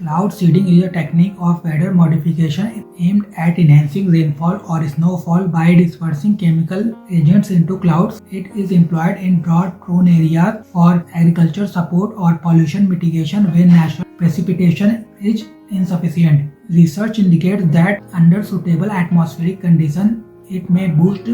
Cloud seeding is a technique of weather modification aimed at enhancing rainfall or snowfall by dispersing chemical agents into clouds. It is employed in drought-prone areas for agriculture support or pollution mitigation when natural precipitation is insufficient. Research indicates that under suitable atmospheric conditions, it may boost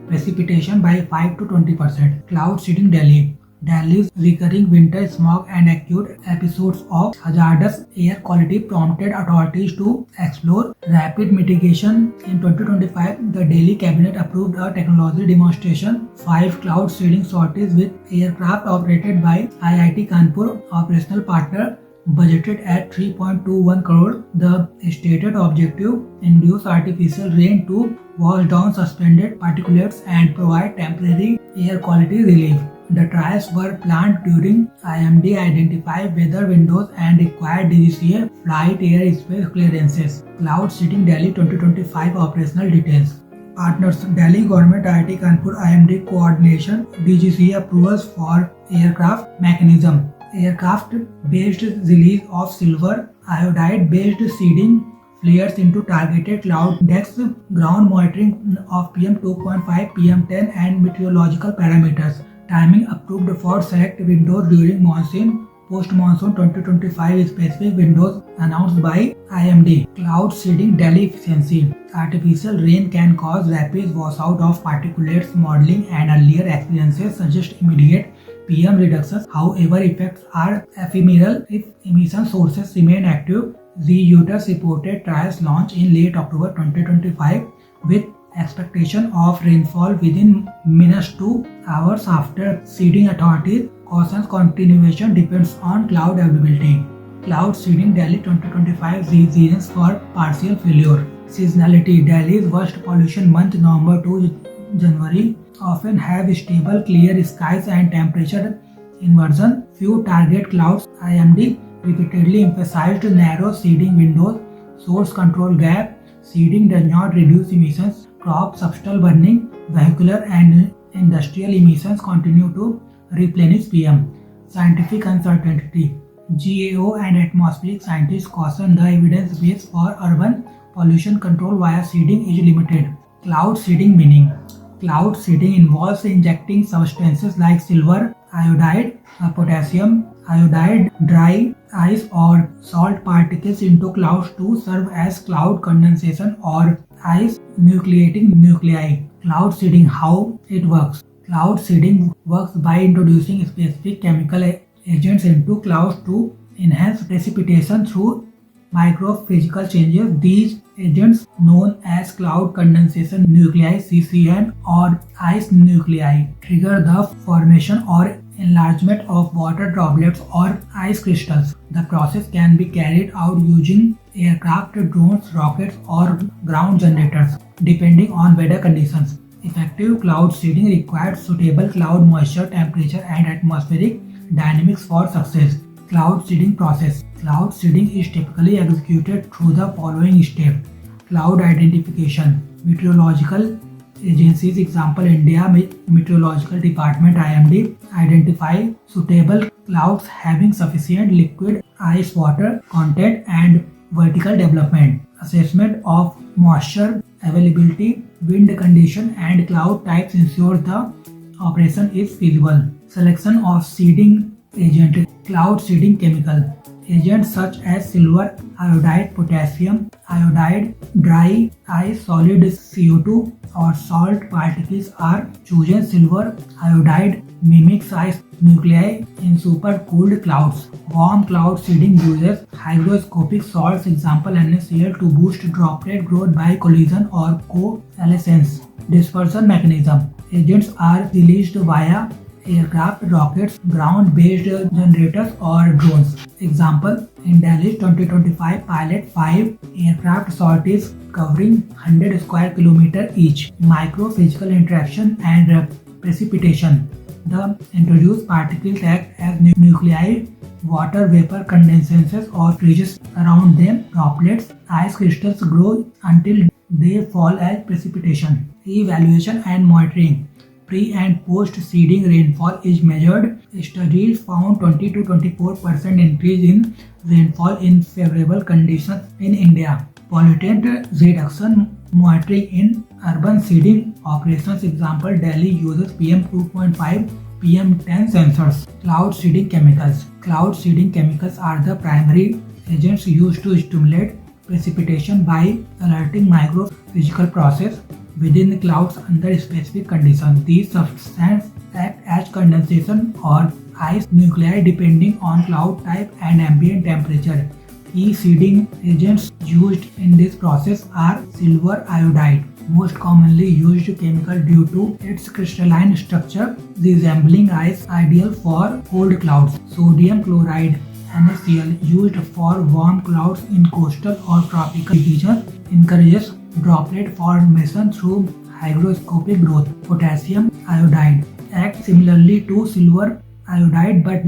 precipitation by 5 to 20%. Cloud seeding Delhi. Delhi's recurring winter smog and acute episodes of hazardous air quality prompted authorities to explore rapid mitigation. In 2025, the Delhi cabinet approved a technology demonstration, 5 cloud seeding sorties with aircraft operated by IIT Kanpur, operational partner, budgeted at 3.21 crore. The stated objective: induce artificial rain to wash down suspended particulates and provide temporary air quality relief. The trials were planned during IMD identified weather windows and required DGCA flight airspace clearances. Cloud seeding Delhi 2025 operational details. Partners: Delhi Government, IIT Kanpur, IMD coordination, DGCA approvals for aircraft mechanism. Aircraft-based release of silver iodide-based seeding flares into targeted cloud decks, ground monitoring of PM 2.5, PM 10 and meteorological parameters. Timing approved for select windows during monsoon, post-monsoon 2025 specific windows announced by IMD. Cloud seeding Delhi efficiency. Artificial rain can cause rapid washout of particulates. Modeling and earlier experiences suggest immediate PM reductions. However, effects are ephemeral if emission sources remain active. Reuters reported trials launch in late October 2025 with expectation of rainfall within minutes to hours after seeding. Authorities cautions continuation depends on cloud availability. Cloud seeding Delhi 2025 reasons for partial failure. Seasonality. Delhi's worst pollution month, November to January, often have stable clear skies and temperature inversion. Few target clouds. IMD repeatedly emphasized narrow seeding windows. Source control gap. Seeding does not reduce emissions. Crop substance burning, vehicular and industrial emissions continue to replenish PM. Scientific uncertainty. GAO and atmospheric scientists caution the evidence base for urban pollution control via seeding is limited. Cloud seeding meaning. Cloud seeding involves injecting substances like silver iodide, potassium iodide, dry ice or salt particles into clouds to serve as cloud condensation or ice nucleating nuclei. Cloud seeding, how it works. Cloud seeding works by introducing specific chemical agents into clouds to enhance precipitation through microphysical changes. These agents, known as cloud condensation nuclei (CCN) or ice nuclei, trigger the formation or enlargement of water droplets or ice crystals. The process can be carried out using aircraft, drones, rockets, or ground generators, depending on weather conditions. Effective cloud seeding requires suitable cloud moisture, temperature, and atmospheric dynamics for success. Cloud seeding process. Cloud seeding is typically executed through the following steps. Cloud identification. Meteorological agencies, example India Meteorological Department IMD, identify suitable clouds having sufficient liquid ice water content and vertical development. Assessment of moisture availability, wind condition and cloud types ensure the operation is feasible. Selection of seeding agent. Cloud seeding chemical. Agents such as silver iodide, potassium iodide, dry ice, solid CO2 or salt particles are chosen. Silver iodide mimics ice nuclei in supercooled clouds. Warm cloud seeding uses hygroscopic salts, example NaCl, to boost droplet growth by collision or coalescence. Dispersion mechanism. Agents are released via aircraft, rockets, ground-based generators or drones. Example, in Delhi's 2025 pilot, 5 aircraft sorties covering 100 square kilometers each. Micro-physical interaction and precipitation. The introduced particles act as nuclei, water vapor condenses or freezes around them. Droplets, ice crystals grow until they fall as precipitation. Evaluation and monitoring. Pre and post seeding rainfall is measured Studies found 20 to 24% increase in rainfall in favorable conditions in India. Pollutant reduction monitoring in urban seeding operations. Example, Delhi uses PM 2.5, PM 10 sensors. Cloud seeding chemicals. Cloud seeding chemicals are the primary agents used to stimulate precipitation by alerting micro-physical process within the clouds under specific conditions. These substances act as condensation or ice nuclei depending on cloud type and ambient temperature. Key seeding agents used in this process are silver iodide, most commonly used chemical due to its crystalline structure resembling ice, ideal for cold clouds. Sodium chloride NaCl, used for warm clouds in coastal or tropical regions, encourages droplet formation through hygroscopic growth. Potassium iodide acts similarly to silver iodide but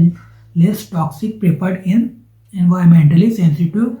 less toxic, preferred in environmentally sensitive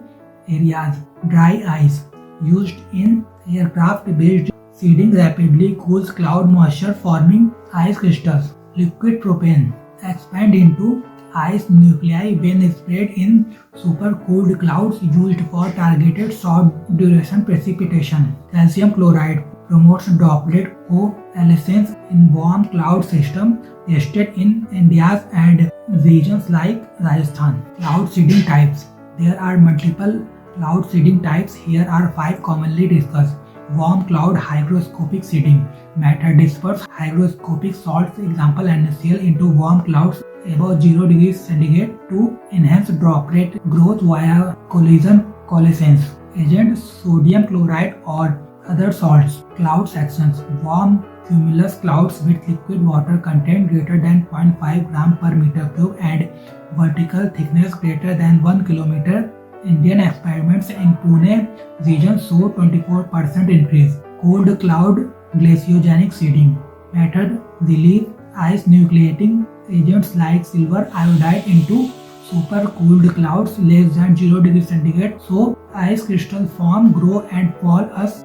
areas. Dry ice, used in aircraft-based seeding, rapidly cools cloud moisture, forming ice crystals. Liquid propane expand into ice nuclei when spread in supercooled clouds, used for targeted short-duration precipitation. Calcium chloride promotes droplet coalescence in warm cloud systems tested in India and regions like Rajasthan. Cloud seeding types. There are multiple cloud seeding types. Here are 5 commonly discussed. Warm cloud hygroscopic seeding method disperse hygroscopic salts, example NaCl, into warm clouds above 0 degrees centigrade to enhance droplet growth via collision coalescence. Agent sodium chloride or other salts. Cloud sections. Warm cumulus clouds with liquid water content greater than 0.5 gram per meter cube and vertical thickness greater than 1 kilometer. Indian experiments in Pune region show 24% increase. Cold cloud glaciogenic seeding method release ice nucleating agents like silver iodide into supercooled clouds less than 0 degrees centigrade, so ice crystals form, grow and fall as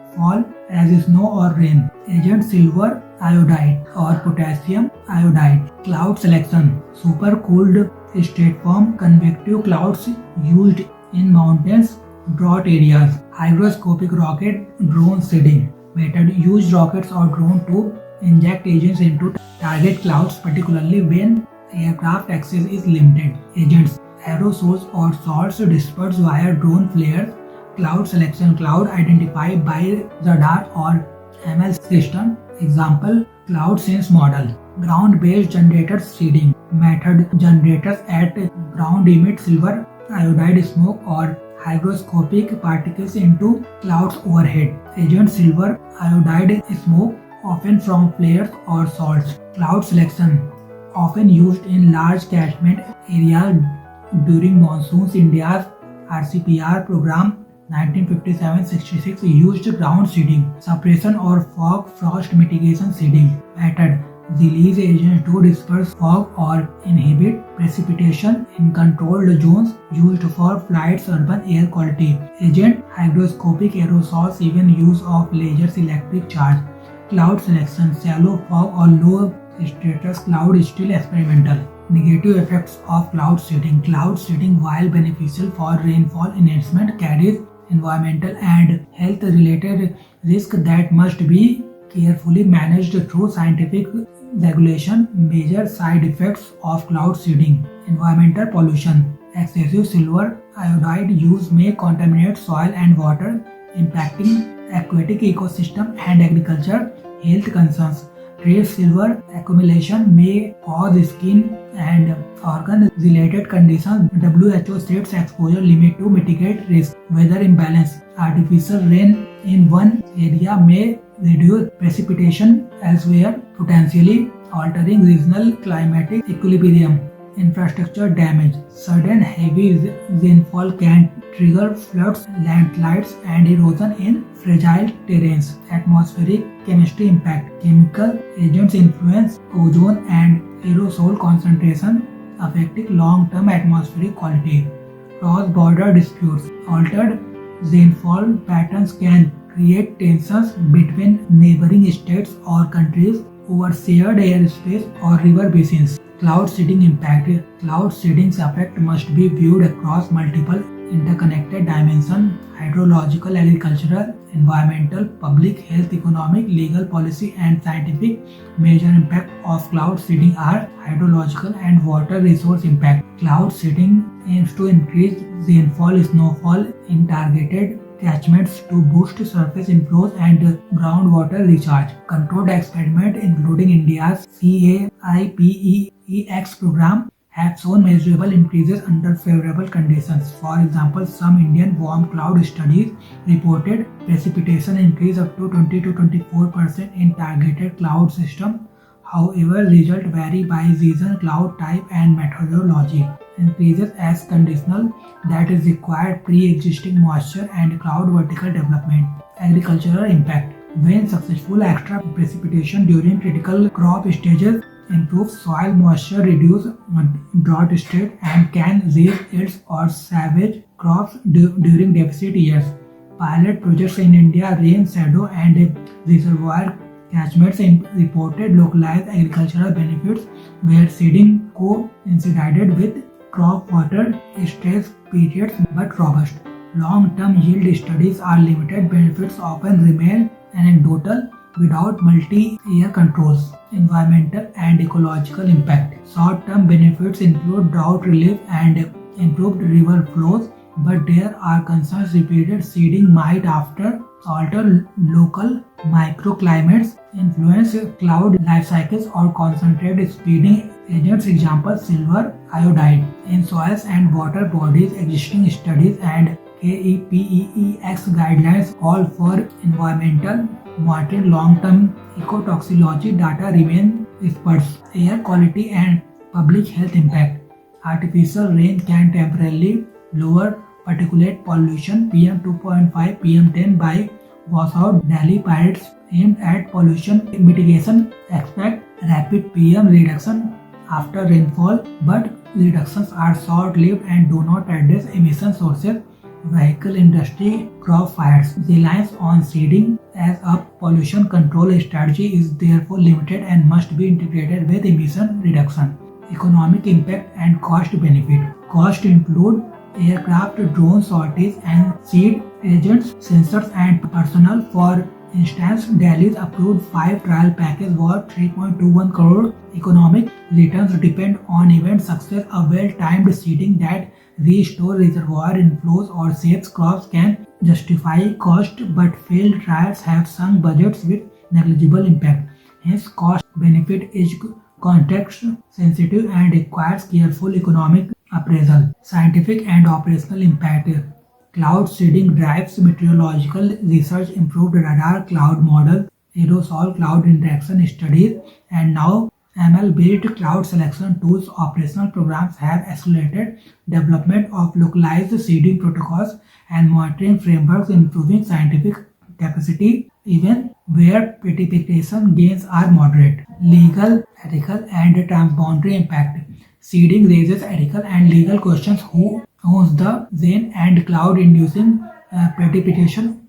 snow or rain. Agent silver iodide or potassium iodide. Cloud selection. Supercooled state form convective clouds used in mountains, drought areas. Hygroscopic rocket drone seeding method. Use rockets or drone to inject agents into target clouds, particularly when aircraft access is limited. Agents aerosols or salts dispersed via drone flares. Cloud selection. Cloud identified by radar or ML system. Example, Cloud Sense model. Ground-based generator seeding method. Generators at ground emit silver iodide smoke or hygroscopic particles into clouds overhead. Agent silver iodide smoke, often from flares or salts. Cloud selection, often used in large catchment areas during monsoons. India's RCPR program 1957-66 used ground seeding, suppression or fog frost mitigation seeding method. Release agents to disperse fog or inhibit precipitation in controlled zones, used for flights, urban air quality. Agent hygroscopic aerosols, even use of lasers, electric charge. Cloud selection. Shallow fog or low stratus cloud is still experimental. Negative effects of cloud seeding. Cloud seeding, while beneficial for rainfall enhancement, carries environmental and health related risks that must be carefully managed through scientific regulation. Major side effects of cloud seeding. Environmental pollution. Excessive silver iodide use may contaminate soil and water, impacting aquatic ecosystem and agriculture. Health concerns. Trace silver accumulation may cause skin and organ-related conditions. WHO sets exposure limit to mitigate risk. Weather imbalance. Artificial rain in one area may reduce precipitation elsewhere, potentially altering regional climatic equilibrium. Infrastructure damage. Sudden heavy rainfall can trigger floods, landslides, and erosion in fragile terrains. Atmospheric chemistry impact. Chemical agents influence ozone and aerosol concentration, affecting long-term atmospheric quality. Cross-border disputes. Altered rainfall patterns can create tensions between neighboring states or countries over shared airspace or river basins. Cloud seeding impact. Cloud seeding's effect must be viewed across multiple interconnected dimensions: hydrological, agricultural, environmental, public health, economic, legal policy, and scientific. Major impact of cloud seeding are hydrological and water resource impact. Cloud seeding aims to increase rainfall, snowfall in targeted catchments to boost surface inflows and groundwater recharge. Controlled experiments, including India's CAIPEX program, have shown measurable increases under favorable conditions. For example, some Indian warm cloud studies reported precipitation increase up to 20 to 24% in targeted cloud system. However, results vary by region, cloud type, and methodology. Increases as conditional, that is required pre-existing moisture and cloud vertical development. Agricultural impact. When successful extra precipitation during critical crop stages improves soil moisture, reduce drought state, and can raise yields or salvage crops during deficit years. Pilot projects in India, rain shadow and reservoir catchments reported localized agricultural benefits where seeding coincided with crop water stress periods but robust. Long-term yield studies are limited. Benefits often remain anecdotal without multi-year controls. Environmental and ecological impact. Short-term benefits include drought relief and improved river flows, but there are concerns repeated seeding might alter local microclimates, influence cloud life cycles, or concentrate speeding agents. Example: silver iodide in soils and water bodies. Existing studies and KEPEX guidelines call for environmental monitoring. Long-term ecotoxicology data remain sparse. Air quality and public health impact. Artificial rain can temporarily lower particulate pollution PM 2.5, PM 10 by washout. Delhi pilots aimed at pollution mitigation expect rapid PM reduction after rainfall, but reductions are short-lived and do not address emission sources. Vehicle industry crop fires. Reliance on seeding as a pollution control strategy is therefore limited and must be integrated with emission reduction. Economic impact and cost benefit. Cost include aircraft, drone sorties, and seed agents, sensors, and personnel. For instance, Delhi's approved 5 trial package worth 3.21 crore. Economic returns depend on event success. A well-timed seeding that restore reservoir inflows or saves crops can justify cost, but failed trials have sunk budgets with negligible impact. Hence, cost benefit is context sensitive and requires careful economic appraisal. Scientific and operational impact. Cloud seeding drives meteorological research, improved radar cloud model, aerosol cloud interaction studies, and now ML-based cloud selection tools. Operational programs have accelerated development of localized seeding protocols and monitoring frameworks, improving scientific capacity even where precipitation gains are moderate. Legal, ethical, and transboundary impact. Seeding raises ethical and legal questions: who owns the rain and cloud inducing precipitation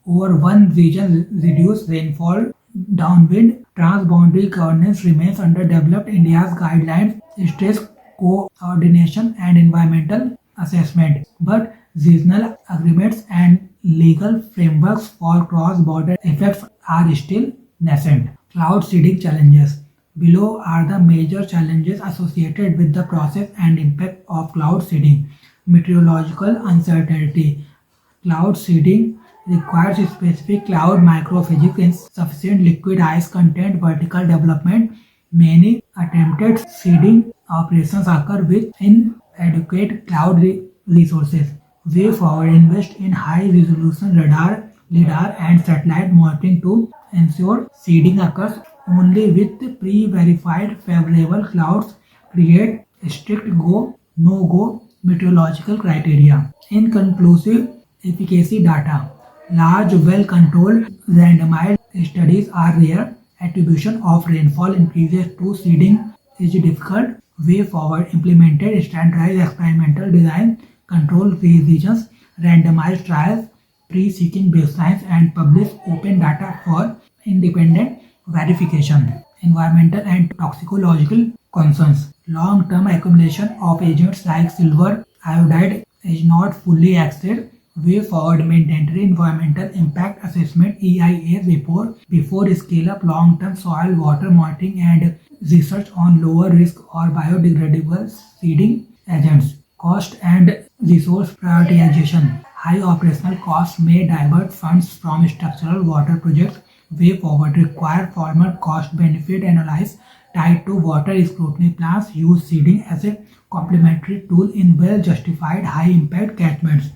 over one region, reduce rainfall downwind. Transboundary governance remains underdeveloped. India's guidelines stress coordination and environmental assessment, but regional agreements and legal frameworks for cross-border effects are still nascent. Cloud seeding challenges. Below are the major challenges associated with the process and impact of cloud seeding. Meteorological uncertainty. Cloud seeding requires specific cloud microphysics in sufficient liquid ice content. Vertical development. Many attempted seeding operations occur with inadequate cloud resources. Way forward: invest in high-resolution radar, LiDAR, and satellite monitoring to ensure seeding occurs only with pre-verified favorable clouds. Create strict go, no-go meteorological criteria. Inconclusive efficacy data. Large, well-controlled, randomized studies are rare. Attribution of rainfall increases to seeding is difficult. Way forward: implemented standardized experimental design, control regions, randomized trials, pre-seeking baselines, and publish open data for independent verification. Environmental and toxicological concerns. Long-term accumulation of agents like silver iodide is not fully accessed. Way forward mandatory environmental impact assessment EIA report before scale up long-term soil water monitoring and research on lower risk or biodegradable seeding agents. Cost and resource prioritization. High operational costs may divert funds from structural water projects. Way forward require formal cost benefit analysis tied to water scrutiny plans. Use seeding as a complementary tool in well justified high impact catchments.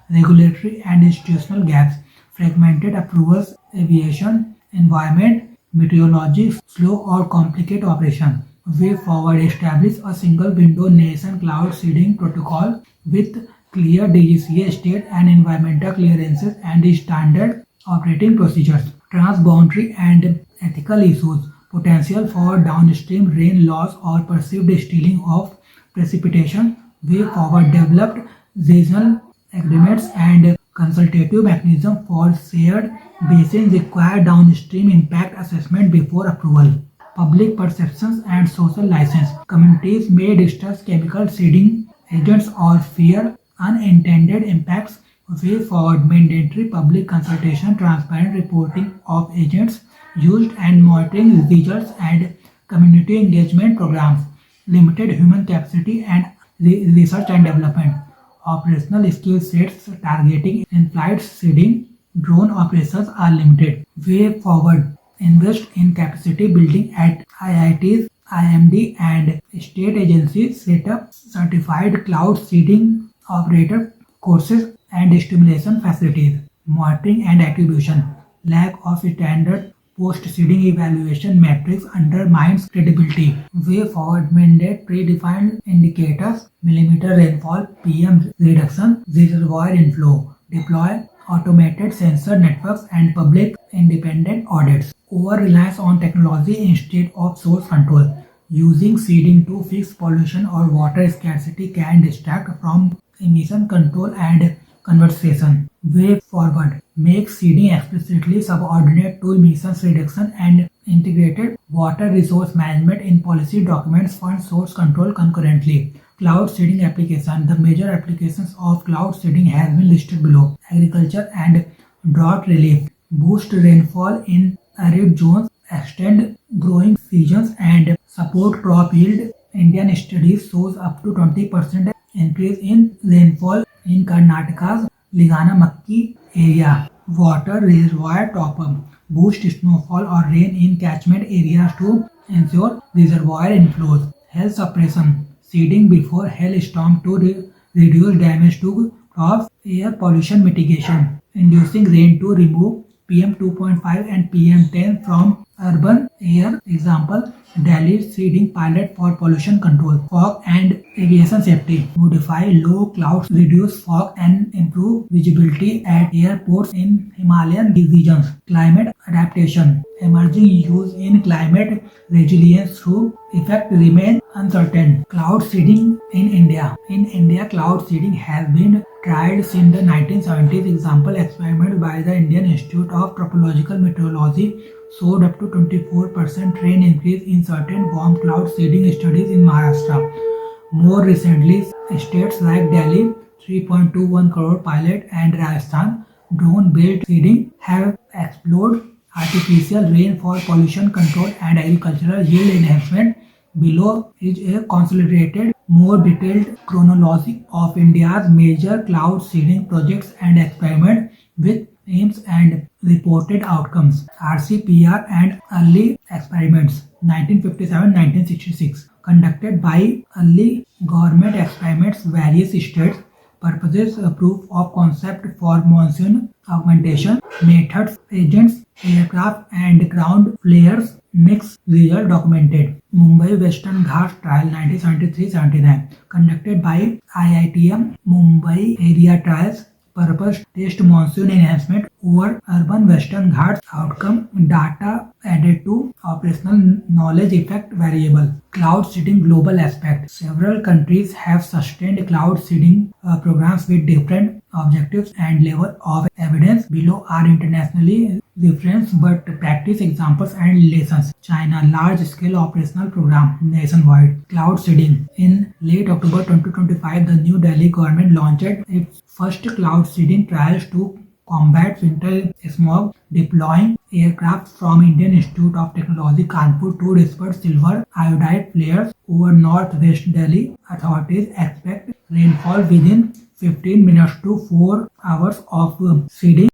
Regulatory and institutional gaps, fragmented approvals, aviation, environment, meteorology, slow or complicated operation. Way forward, establish a single window nation cloud seeding protocol with clear DGCA state and environmental clearances and standard operating procedures. Transboundary and ethical issues, potential for downstream rain loss or perceived stealing of precipitation. Way forward, developed regional agreements and consultative mechanism for shared basins require downstream impact assessment before approval. Public perceptions and social license. Communities may distrust chemical seeding agents or fear unintended impacts. Way forward mandatory public consultation, transparent reporting of agents used and monitoring results and community engagement programs. Limited human capacity and research and development. Operational skill sets targeting in-flight seeding drone operations are limited. Way forward, invest in capacity building at IITs, IMD and state agencies, set up certified cloud seeding operator courses and stimulation facilities. Monitoring and attribution. Lack of standard post-seeding evaluation metrics undermines credibility. Way forward, mandate predefined indicators, millimeter rainfall, PM reduction, reservoir inflow. Deploy automated sensor networks and public independent audits. Over-reliance on technology instead of source control. Using seeding to fix pollution or water scarcity can distract from emission control and conservation. Way forward, make seeding explicitly subordinate to emissions reduction and integrated water resource management in policy documents. Fund source control concurrently. Cloud seeding application. The major applications of cloud seeding has been listed below. Agriculture and drought relief. Boost rainfall in arid zones, extend growing seasons and support crop yield. Indian studies shows up to 20% increase in rainfall in Karnataka's Ligana Makki area. Water reservoir top-up. Boost snowfall or rain in catchment areas to ensure reservoir inflows. Health suppression. Seeding before hailstorm to reduce damage to crops. Air pollution mitigation. Inducing rain to remove PM 2.5 and PM 10 from urban air. Example, Delhi seeding pilot for pollution control. Fog and aviation safety. Modify low clouds, reduce fog and improve visibility at airports in Himalayan regions. Climate adaptation. Emerging use in climate resilience through effect remain uncertain. Cloud seeding in India. In India, cloud seeding has been tried since the 1970s. Example, experiment by the Indian Institute of Tropological Meteorology showed up to 24% rain increase in certain warm cloud seeding studies in Maharashtra. More recently, states like Delhi, 3.21 crore pilot and Rajasthan, drone-based seeding have explored artificial rain for pollution control and agricultural yield enhancement. Below is a consolidated, more detailed chronology of India's major cloud seeding projects and experiments with aims and reported outcomes. RCPR and early experiments 1957-1966 conducted by early government experiments various states. Purposes proof of concept for monsoon augmentation methods agents aircraft and ground flares mixed result documented. Mumbai Western Ghats trial 1973-79 conducted by IITM Mumbai area trials. Purpose test monsoon enhancement over urban Western Ghats outcome data added to operational knowledge effect variable. Cloud seeding global aspect. Several countries have sustained cloud seeding programs with different objectives and level of evidence. Below are internationally referenced but practice examples and lessons. China large scale operational program nationwide. Cloud seeding. In late October 2025, the New Delhi government launched its first cloud seeding trials to combat winter smog, deploying aircraft from Indian Institute of Technology Kanpur to disperse silver iodide flares over northwest Delhi. Authorities expect rainfall within 15 minutes to 4 hours of seeding.